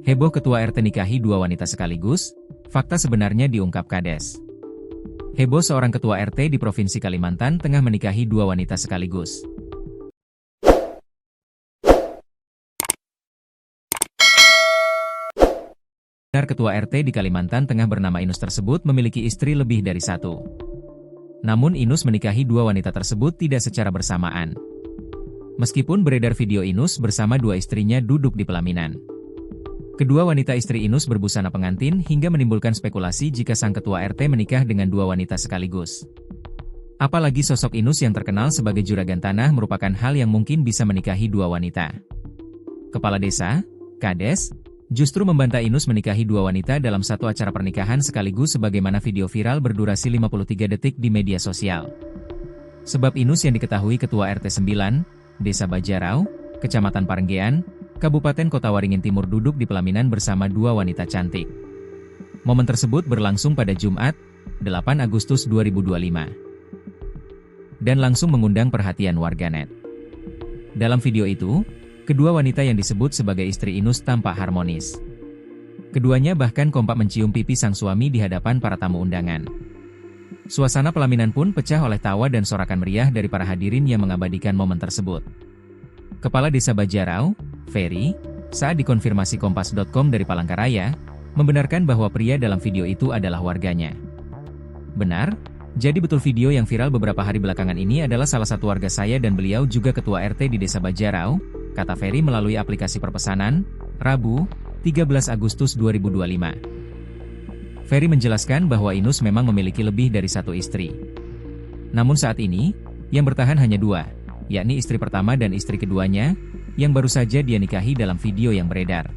Heboh ketua RT nikahi dua wanita sekaligus, fakta sebenarnya diungkap Kades. Heboh seorang ketua RT di Provinsi Kalimantan Tengah menikahi dua wanita sekaligus. Benar ketua RT di Kalimantan Tengah bernama Inus tersebut memiliki istri lebih dari satu. Namun Inus menikahi dua wanita tersebut tidak secara bersamaan. Meskipun beredar video Inus bersama dua istrinya duduk di pelaminan. Kedua wanita istri Inus berbusana pengantin hingga menimbulkan spekulasi jika sang ketua RT menikah dengan dua wanita sekaligus. Apalagi sosok Inus yang terkenal sebagai juragan tanah merupakan hal yang mungkin bisa menikahi dua wanita. Kepala Desa, Kades, justru membantah Inus menikahi dua wanita dalam satu acara pernikahan sekaligus sebagaimana video viral berdurasi 53 detik di media sosial. Sebab Inus yang diketahui ketua RT 9, Desa Bajarau, Kecamatan Parenggean, Kabupaten Kota Waringin Timur duduk di pelaminan bersama dua wanita cantik. Momen tersebut berlangsung pada Jumat, 8 Agustus 2025. Dan langsung mengundang perhatian warganet. Dalam video itu, kedua wanita yang disebut sebagai istri Inus tampak harmonis. Keduanya bahkan kompak mencium pipi sang suami di hadapan para tamu undangan. Suasana pelaminan pun pecah oleh tawa dan sorakan meriah dari para hadirin yang mengabadikan momen tersebut. Kepala Desa Bajarau, Ferry, saat dikonfirmasi Kompas.com dari Palangkaraya, membenarkan bahwa pria dalam video itu adalah warganya. Benar, jadi betul video yang viral beberapa hari belakangan ini adalah salah satu warga saya dan beliau juga ketua RT di Desa Bajarau, kata Ferry melalui aplikasi perpesanan, Rabu, 13 Agustus 2025. Ferry menjelaskan bahwa Inus memang memiliki lebih dari satu istri. Namun saat ini, yang bertahan hanya dua, yakni istri pertama dan istri keduanya, yang baru saja dia nikahi dalam video yang beredar.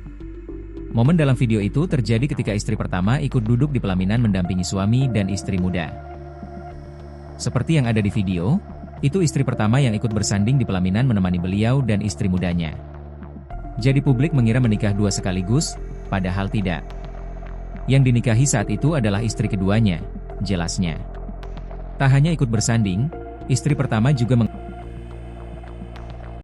Momen dalam video itu terjadi ketika istri pertama ikut duduk di pelaminan mendampingi suami dan istri muda. Seperti yang ada di video, itu istri pertama yang ikut bersanding di pelaminan menemani beliau dan istri mudanya. Jadi publik mengira menikah dua sekaligus, padahal tidak. Yang dinikahi saat itu adalah istri keduanya, jelasnya. Tak hanya ikut bersanding, istri pertama juga